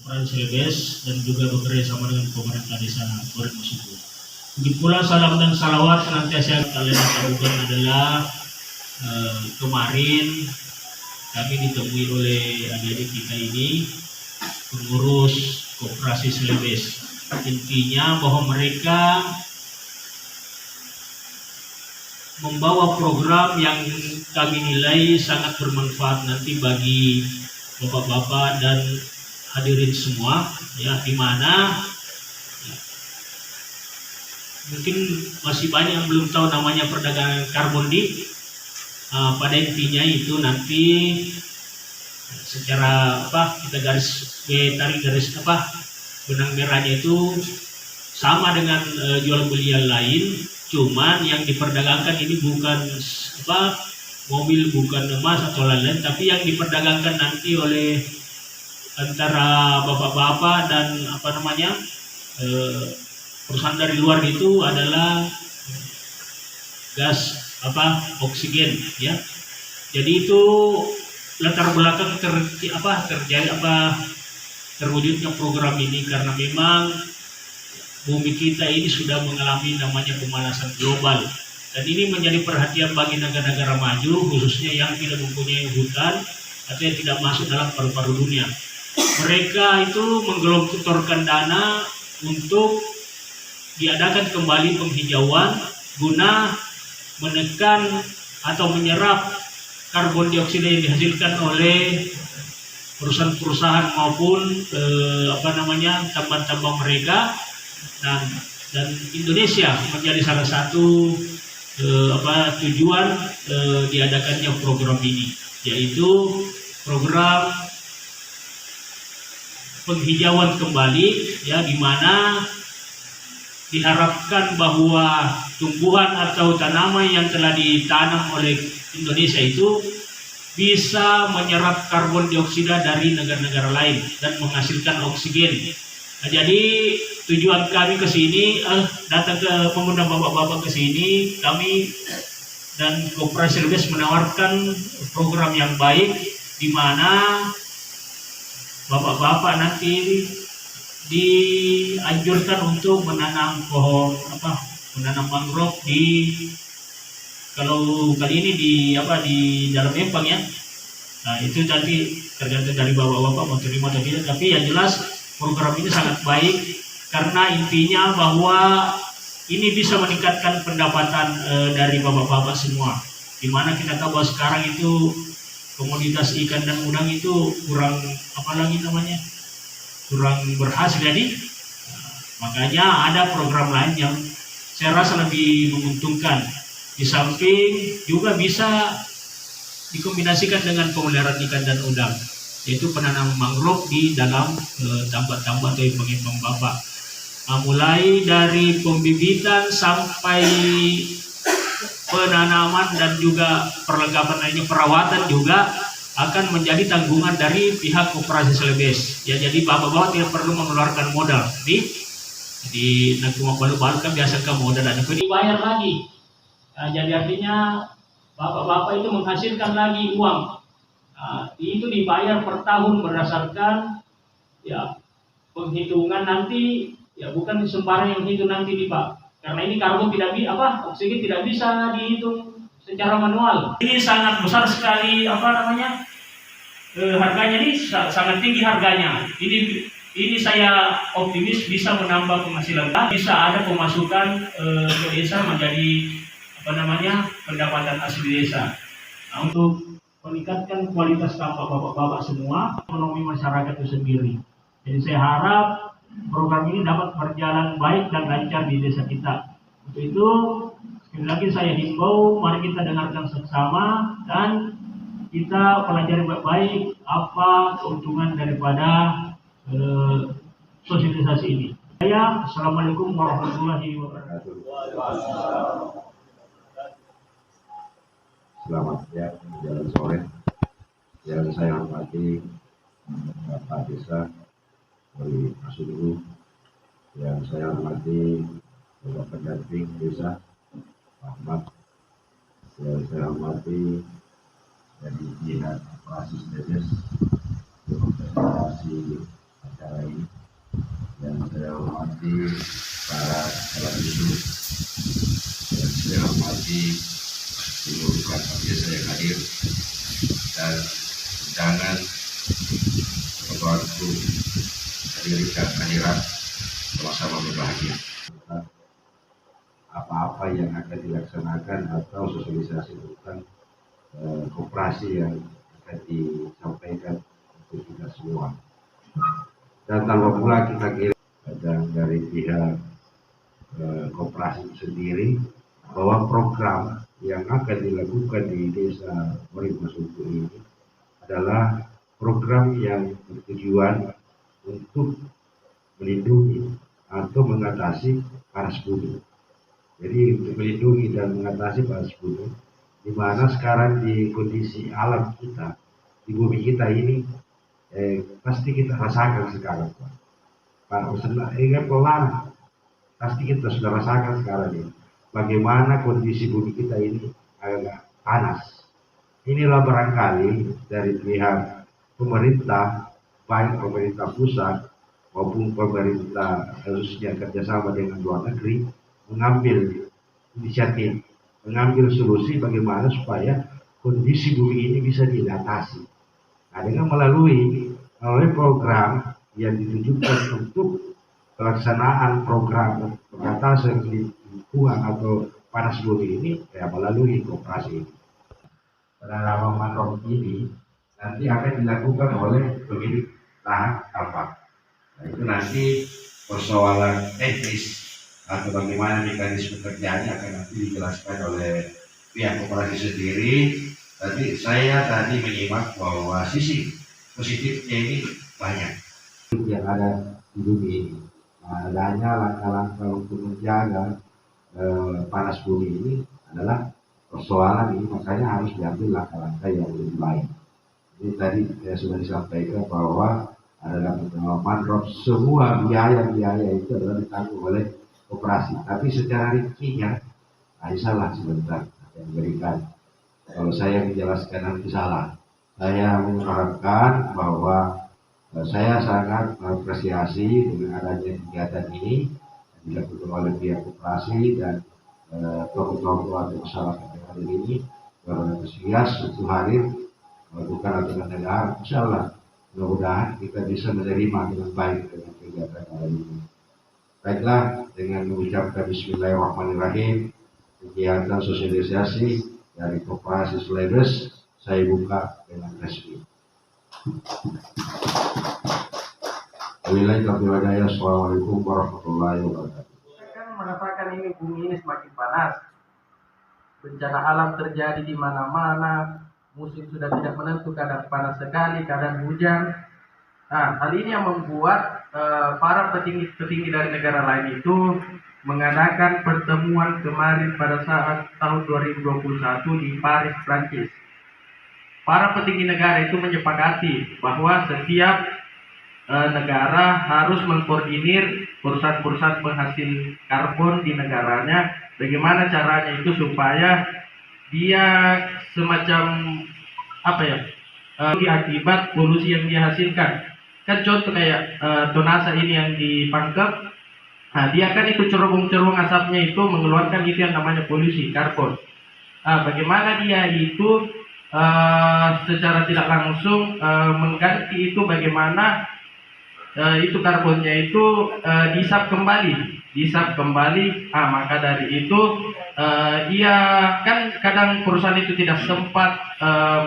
Koperasi Celebes dan juga bekerja sama dengan pemerintah desa Korek Musuku. Begitu pula salam dan salawat senantiasa kalian lakukan adalah kemarin kami ditemui oleh adik-adik kita ini pengurus Koperasi Celebes. Intinya bahwa mereka membawa program yang kami nilai sangat bermanfaat nanti bagi bapak-bapak dan hadirin semua, ya, di mana ya, mungkin masih banyak yang belum tahu namanya perdagangan karbon di pada intinya itu nanti secara kita tarik garis benang merahnya itu sama dengan jual beli yang lain, cuman yang diperdagangkan ini bukan mobil, bukan emas atau lain-lain, tapi yang diperdagangkan nanti oleh antara bapak-bapak dan perusahaan dari luar itu adalah gas oksigen, ya. Jadi itu latar belakang terwujudnya program ini karena memang bumi kita ini sudah mengalami namanya pemanasan global, dan ini menjadi perhatian bagi negara-negara maju khususnya yang tidak mempunyai hutan atau yang tidak masuk dalam paru-paru dunia. Mereka itu menggelontorkan dana untuk diadakan kembali penghijauan guna menekan atau menyerap karbon dioksida yang dihasilkan oleh perusahaan-perusahaan maupun tambang-tambang mereka, dan Indonesia menjadi salah satu tujuan diadakannya program ini, yaitu program penghijauan kembali, ya, di mana diharapkan bahwa tumbuhan atau tanaman yang telah ditanam oleh Indonesia itu bisa menyerap karbon dioksida dari negara-negara lain dan menghasilkan oksigen. Nah, jadi tujuan kami ke sini, datang ke mengundang bapak-bapak ke sini, kami dan Koperasi Celebes menawarkan program yang baik di mana bapak-bapak nanti dianjurkan untuk menanam menanam mangrove kalau kali ini di dalam empang, ya. Nah, itu nanti tergantung dari bapak-bapak mau terima atau tidak, tapi yang jelas program ini sangat baik karena intinya bahwa ini bisa meningkatkan pendapatan dari bapak-bapak semua, dimana kita tahu bahwa sekarang itu komoditas ikan dan udang itu kurang berhasil. Jadi makanya ada program lain yang saya rasa lebih menguntungkan, di samping juga bisa dikombinasikan dengan pemeliharaan ikan dan udang, yaitu penanaman mangrove di dalam tambak-tambak atau empang-empang bapak. Mulai dari pembibitan sampai penanaman dan juga perlengkapan lainnya, perawatan juga akan menjadi tanggungan dari pihak Koperasi Celebes. Ya, jadi bapak-bapak tidak perlu mengeluarkan modal. Di cuma baru kan biasa ke modal dan dibayar lagi. Nah, jadi artinya bapak-bapak itu menghasilkan lagi uang. Itu dibayar per tahun berdasarkan ya penghitungan nanti, ya, bukan sembarang yang hitung nanti Pak. Karena ini karbon oksigen tidak bisa dihitung secara manual. Ini sangat besar sekali harganya, ini sangat tinggi harganya. Ini saya optimis bisa menambah penghasilan, bisa ada pemasukan ke desa menjadi pendapatan asli desa. Nah, untuk meningkatkan kualitas tambak bapak-bapak semua, ekonomi masyarakat itu sendiri. Jadi saya harap program ini dapat berjalan baik dan lancar di desa kita. Untuk itu, sekali lagi saya himbau, mari kita dengarkan bersama dan kita pelajari baik-baik apa keuntungan daripada sosialisasi ini. Assalamualaikum warahmatullahi wabarakatuh. Selamat siang, jalan sore. Yang saya hormati Bapak Desa dari Masudulu, yang saya hormati Bapak Pendamping Desa Ahmad, yang saya hormati dari pihak Koperasi Celebes, Koperasi acara ini. Dan saya hormati para calon isu, dan saya hormati seluruh kader saya hadir, dan undangan waktu hadirkan akhirat sama-sama berbahagia. Apa-apa yang akan dilaksanakan atau sosialisasi tentang koperasi yang akan disampaikan untuk kita semua. Dan tanpa pula kita kira dari pihak koperasi sendiri bahwa program yang akan dilakukan di desa Morimasuku ini adalah program yang bertujuan untuk melindungi atau mengatasi panas bumi. Jadi untuk melindungi dan mengatasi panas bumi, di mana sekarang di kondisi alam kita, di bumi kita ini pasti kita rasakan sekarang, Pak. Ingat pelan, pasti kita sudah rasakan sekarang ini. Bagaimana kondisi bumi kita ini agak panas. Inilah barangkali dari pihak pemerintah, baik pemerintah pusat maupun pemerintah khususnya kerjasama dengan luar negeri, mengambil inisiatif, mengambil solusi bagaimana supaya kondisi bumi ini bisa diatasi. Nah, dengan melalui program yang ditujukan untuk pelaksanaan program pengatasan lingkungan atau panas bumi ini, melalui koperasi ini. Penanaman mangrove ini nanti akan dilakukan oleh pemilik lahan tambang. Nah, itu nanti persoalan teknis atau bagaimana mekanisme kerjanya akan nanti dijelaskan oleh pihak koperasi sendiri. Tadi saya menyimak bahwa sisi positifnya ini banyak yang ada di bumi ini. Nah, adanya langkah-langkah untuk menjaga panas bumi ini adalah persoalan ini, makanya harus diambil langkah-langkah yang lebih baik. Jadi tadi sudah disampaikan bahwa adalah mangrove, semua biaya itu adalah ditanggung oleh koperasi. Tapi secara rincinya, salah sebentar yang berikan. Kalau saya menjelaskan nanti salah. Saya mengharapkan bahwa saya sangat mengapresiasi dengan adanya kegiatan ini yang dilakukan oleh pihak koperasi dan tokoh-tokoh atau masyarakat yang hadir ini berantusias untuk hadir melakukan aturan negara. Insyaallah mudah-mudahan kita bisa menerima dengan baik dengan kegiatan hari ini. Baiklah, dengan mengucapkan Bismillahirrahmanirrahim, kegiatan sosialisasi dari Koperasi Celebes saya buka dengan resmi. Assalamualaikum warahmatullahi wabarakatuh. Kita kan merasakan ini bumi ini semakin panas. Bencana alam terjadi di mana-mana. Musim sudah tidak menentu, kadang panas sekali, kadang hujan. Nah, hal ini yang membuat para petinggi dari negara lain itu mengadakan pertemuan kemarin pada saat tahun 2021 di Paris, Prancis. Para petinggi negara itu menyepakati bahwa setiap negara harus mengkoordinir perusahaan-perusahaan penghasil karbon di negaranya, bagaimana caranya itu supaya dia semacam akibat polusi yang dia hasilkan. Kan contoh kayak tonasa ini yang dipangkep, nah dia kan itu cerobong-cerobong asapnya itu mengeluarkan itu yang namanya polusi karbon. Nah, bagaimana dia itu secara tidak langsung mengganti itu, bagaimana itu karbonnya itu dihisap kembali. Maka dari itu ia kan kadang perusahaan itu tidak sempat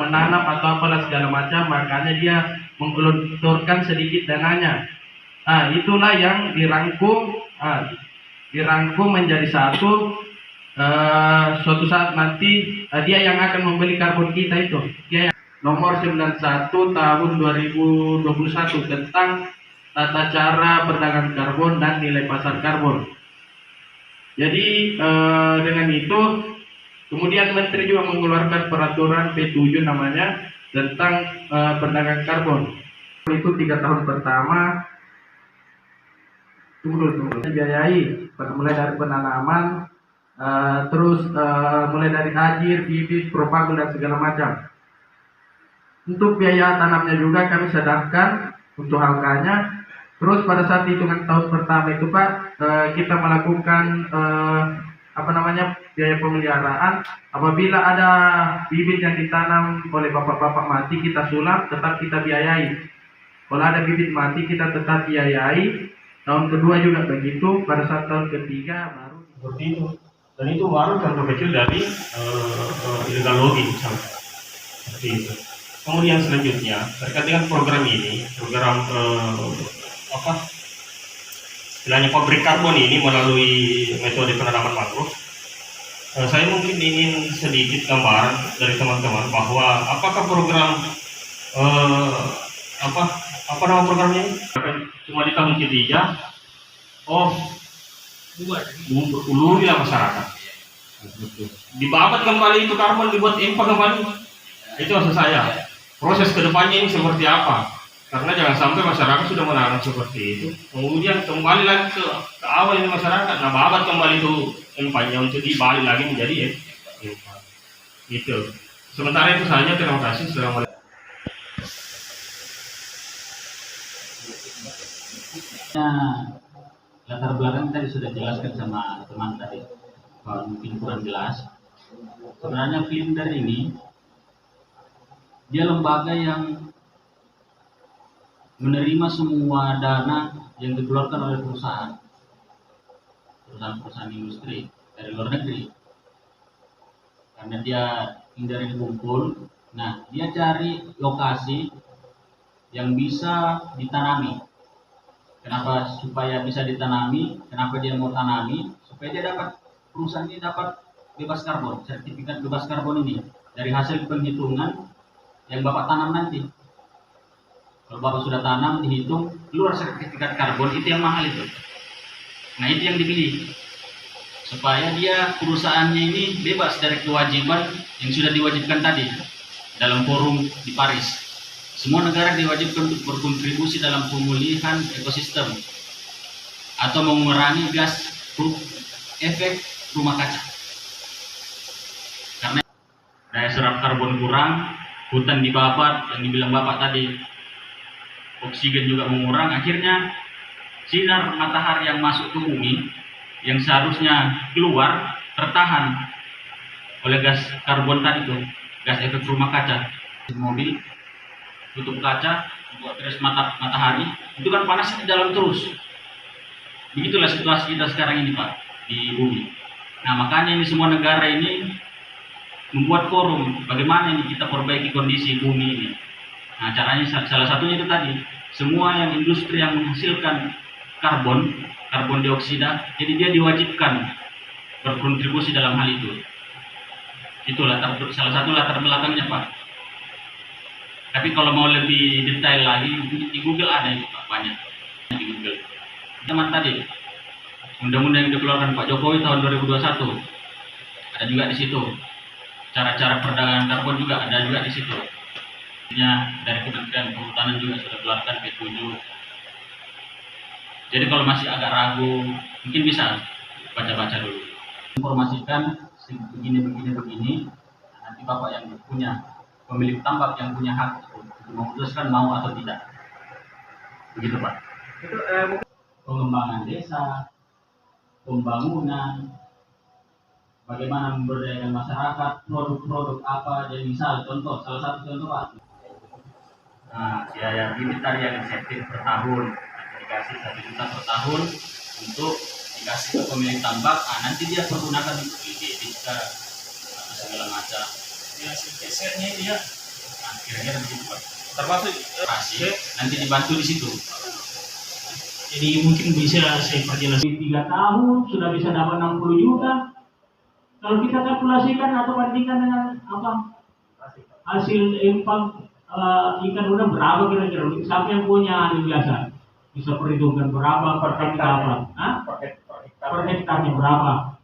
menanam atau apalah segala macam, makanya dia menggelontorkan sedikit dananya. Itulah yang dirangkum menjadi satu. Suatu saat nanti dia yang akan membeli karbon kita itu. Dia yang nomor 91 tahun 2021 tentang tata cara perdagangan karbon dan nilai pasar karbon. Jadi dengan itu kemudian Menteri juga mengeluarkan peraturan P7 namanya tentang perdagangan karbon. Itu 3 tahun pertama tunggu biayai mulai dari penanaman, terus mulai dari hajir, bibit, propagul dan segala macam. Untuk biaya tanamnya juga kami sedangkan untuk harganya Terus pada saat hitungan tahun pertama itu Pak, kita melakukan biaya pemeliharaan. Apabila ada bibit yang ditanam oleh bapak-bapak mati, kita sulap, tetap kita biayai. Kalau ada bibit mati, kita tetap biayai. Tahun kedua juga begitu. Pada saat tahun ketiga baru seperti itu. Dan itu baru contoh kecil dari illegal logging misalnya. Seperti itu. Kemudian selanjutnya terkait dengan program ini, program istilahnya pabrik karbon ini melalui metode penanaman mangrove. Saya mungkin ingin sedikit gambaran dari teman-teman bahwa apakah program apa nama programnya ini? Cuma di tahun ketiga, berulurilah masyarakat. Dibabat kembali itu karbon, dibuat empat kembali. Itu maksud saya. Proses kedepannya ini seperti apa? Karena jangan sampai masyarakat sudah menanam seperti itu, kemudian kembali lagi ke awal ini masyarakat, nah babat kembali itu empatnya untuk dibalik lagi menjadi empat. Gitu. Sementara itu saja, terima kasih sudah mulai. Latar belakang tadi sudah jelaskan sama teman tadi, kalau mungkin kurang jelas. Sebenarnya Flinder ini dia lembaga yang menerima semua dana yang dikeluarkan oleh perusahaan industri dari luar negeri, karena dia hindari kumpul. Nah, dia cari lokasi yang bisa ditanami. Kenapa supaya bisa ditanami? Kenapa dia mau tanami? Supaya dia dapat, perusahaan ini dapat bebas karbon, sertifikat bebas karbon ini dari hasil penghitungan yang Bapak tanam nanti. Kalau Bapak sudah tanam, dihitung, keluar sertifikat karbon, itu yang mahal itu. Nah, itu yang dibeli. Supaya dia, perusahaannya ini bebas dari kewajiban yang sudah diwajibkan tadi dalam forum di Paris. Semua negara diwajibkan untuk berkontribusi dalam pemulihan ekosistem atau mengurangi gas efek rumah kaca. Karena daya serap karbon kurang, hutan dibabat, yang dibilang Bapak tadi, oksigen juga mengurang, akhirnya sinar matahari yang masuk ke bumi yang seharusnya keluar tertahan oleh gas karbon tadi tuh, gas efek rumah kaca. Mobil tutup kaca buat garis matahari, itu kan panasnya di dalam terus. Begitulah situasi kita sekarang ini Pak di bumi. Nah, makanya ini semua negara ini membuat forum bagaimana ini kita perbaiki kondisi bumi ini. Nah, caranya salah satunya itu tadi, semua yang industri yang menghasilkan karbon dioksida, jadi dia diwajibkan berkontribusi dalam hal itu. Itulah salah satu latar belakangnya Pak. Tapi kalau mau lebih detail lagi, di Google ada itu Pak, banyak di Google. Teman tadi, undang-undang yang dikeluarkan Pak Jokowi tahun 2021, ada juga di situ. Cara-cara perdagangan karbon juga ada juga di situ. Dari Kementerian Kehutanan juga sudah keluarkan P7. Jadi kalau masih agak ragu, mungkin bisa baca-baca dulu. Informasikan begini. Nanti Bapak yang punya, pemilik tambak yang punya hak untuk memutuskan mau atau tidak. Begitu Pak. itu Pengembangan desa, pembangunan, bagaimana memberdayakan masyarakat, produk-produk apa. Jadi misal contoh, salah satu contoh Pak. Nah, biaya bibit tadi yang insentif per tahun, dikasih 1 juta per tahun untuk dikasih ke pemilik tambak. Nah, nanti dia pergunakan untuk bibit atau segala macam. Ya, CPC-nya dia. Nah, kira-kira begitu Pak. Termasuk nanti dibantu di situ. Jadi mungkin bisa saya perjelas. 3 tahun sudah bisa dapat 60 juta. Kalau kita kalkulasikan atau bandingkan dengan hasil impact ikan udang berapa kira-kira? Siapa yang punya ahli biasa bisa perhitungkan berapa per hektar? Per hektarnya berapa?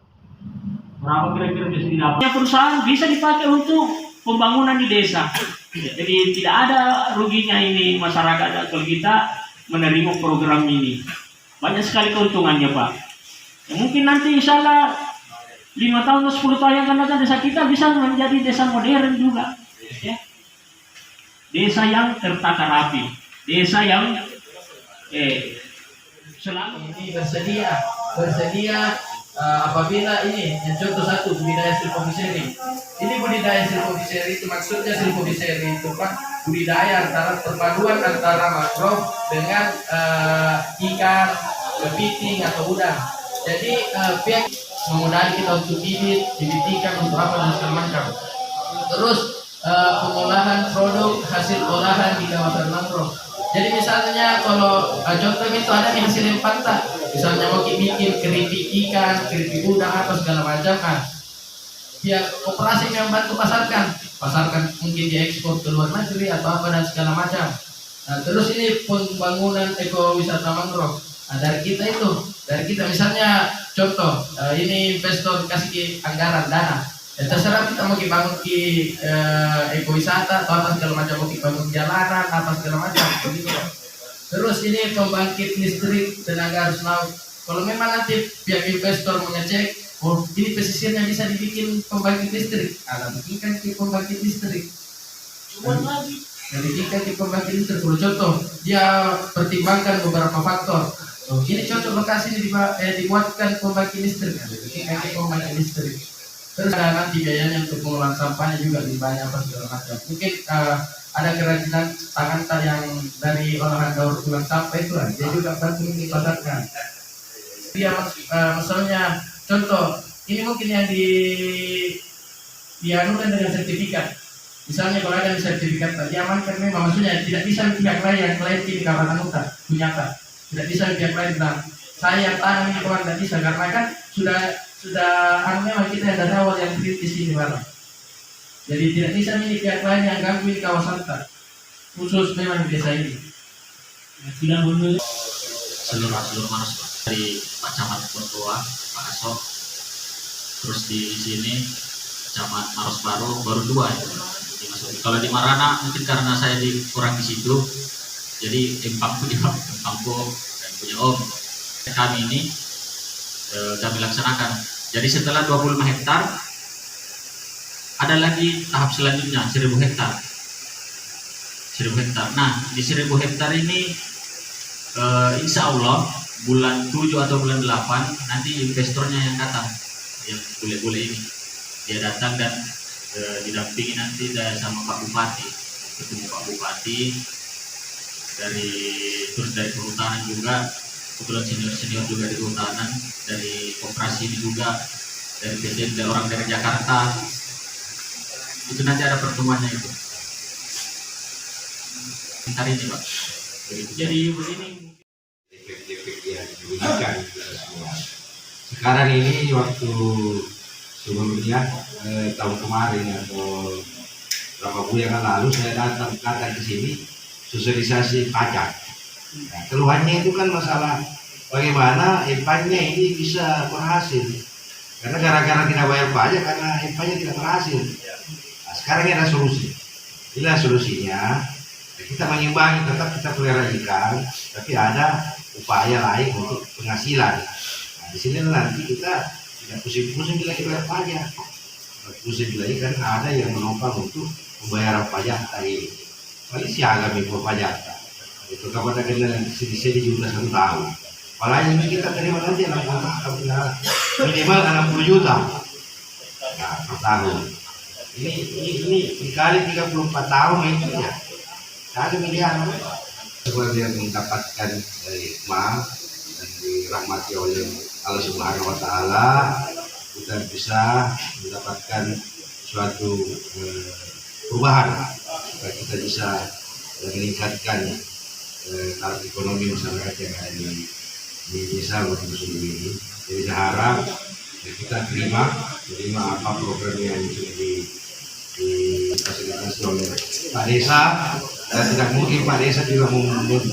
Berapa kira-kira bisa didapat? Perusahaan bisa dipakai untuk pembangunan di desa. Jadi tidak ada ruginya ini masyarakat kalau kita menerima program ini. Banyak sekali keuntungannya Pak. Ya, mungkin nanti insya Allah 5 tahun atau 10 tahun yang akan datang desa kita bisa menjadi desa modern juga. Ya. Desa yang tertata rapi, desa yang selalu ini bersedia apabila ini yang contoh satu budidaya silvofiseri. Ini budidaya silvofiseri itu maksudnya silvofiseri itu Pak budidaya antara perpaduan antara mangrove dengan ikan, kepiting atau udang. Jadi pihak memudahkan kita untuk bibit ikan untuk apa dan segala macam. Terus pengolahan produk hasil olahan di kawasan mangrove. Jadi misalnya kalau contoh itu ada nih hasil empanta, misalnya mau bikin keripik ikan, keripik udang apa segala macam kan. Pihak koperasi yang bantu pasarkan mungkin diekspor ke luar negeri atau apa dan segala macam. Nah, terus ini pembangunan ekowisata mangrove. Nah, dari kita misalnya contoh ini investor kasih anggaran dana. Ya, terserah kita mau bangun di ekowisata atau apa segala macam, mau bangun jalanan apa segala macam begitu. Terus ini pembangkit listrik tenaga arus laut. Kalau memang nanti pihak investor mengecek, oh ini pesisirnya bisa dibikin pembangkit listrik, bikinkan di pembangkit listrik. Bikinkan di pembangkit listrik. Kalau contoh dia pertimbangkan beberapa faktor. Oh, ini cocok lokasi ini dibuatkan pembangkit listrik, bikinkan di pembangkit listrik. Terus ada nanti biayanya untuk pengolahan sampahnya juga lebih banyak apa segala macam. Mungkin ada kerajinan tangan yang dari olahan daur ulang sampah itu lah, dia juga bantu dipasarkan. Dia misalnya contoh ini mungkin yang dianukan dengan sertifikat. Misalnya kalau ada sertifikat diamankan memang, maksudnya tidak bisa pihak lain yang klaim ini kawan anggota punyata, tidak bisa pihak lain bilang saya yang tanam ini kawan, tidak bisa karena kan sudah memang kita dari awal yang kritis ini barang. Jadi tidak bisa ini pihak lain yang ganggu di kawasan kita, khusus memang desa ini. tidak menurut seluruh manusia dari Pak Camat Pontua, Pak Asok, terus di sini Camat Maros baru 2 itu dimasuki. Kalau di Marana mungkin karena saya kurang di situ, jadi empangku dan punya Om kami ini kami laksanakan. Jadi setelah 25 hektar ada lagi tahap selanjutnya 1000 hektar. 1000 hektar. Nah, di 1000 hektar ini insya Allah bulan 7 atau bulan 8 nanti investornya yang datang, yang bule-bule ini. Dia datang dan didampingi nanti sama Pak Bupati. Ketemu Pak Bupati terus dari kehutanan juga. Kebetulan senior juga di kehutanan, dari koperasi ini juga, dari PT, dari orang dari Jakarta. Itu nanti ada pertemuannya itu. Bentar ini Pak. jadi begini. Efek-efek yang diberikan kita semua. Sekarang ini waktu sebelumnya tahun kemarin atau berapa bulan yang lalu saya datang ke sini sosialisasi pajak. Nah, keluhannya itu kan masalah bagaimana empangnya ini bisa berhasil, karena gara-gara tidak bayar pajak karena empangnya tidak berhasil. Nah, sekarang ada solusi. Inilah solusinya. Kita mengimbangi, tetap kita pelihara ikan, tapi ada upaya lain untuk penghasilan. Nah, di sini nanti kita tidak pusing-pusing bila kita bayar pajak. Pusing bila ikan ada yang menopang untuk pembayaran pajak tadi. Paling siaga mikro pajak. Itu kepada kita sedi juga 1 tahun. Apalagi ini kita terima nanti minimal 60 juta. Nah, per tahun. Ini dikali 34 tahun itu ya. Kali miliar. Sebuah yang mendapatkan hikmah dan dirahmati oleh Allah Subhanahu Wa Taala, kita bisa mendapatkan suatu perubahan. Kita bisa meningkatkan taraf ekonomi masyarakat yang ada di desa Batu Sulu ini. Jadi saya harap kita terima apa program yang sudah difasilitasi oleh Pak Desa. Dan tidak mungkin Pak Desa juga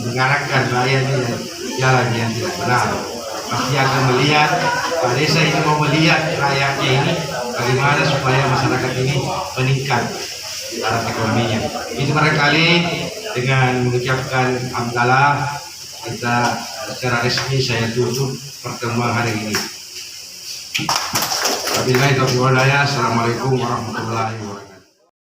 mengarahkan rakyatnya jalan yang tidak benar. Pasti akan melihat Pak Desa ini mau melihat rakyatnya ini bagaimana supaya masyarakat ini meningkat taraf ekonominya. Itu barangkali dengan mengucapkan hamdalah kita secara resmi saya tutup pertemuan hari ini. Wabillahi taufiq wal hidayah. Assalamualaikum warahmatullahi wabarakatuh.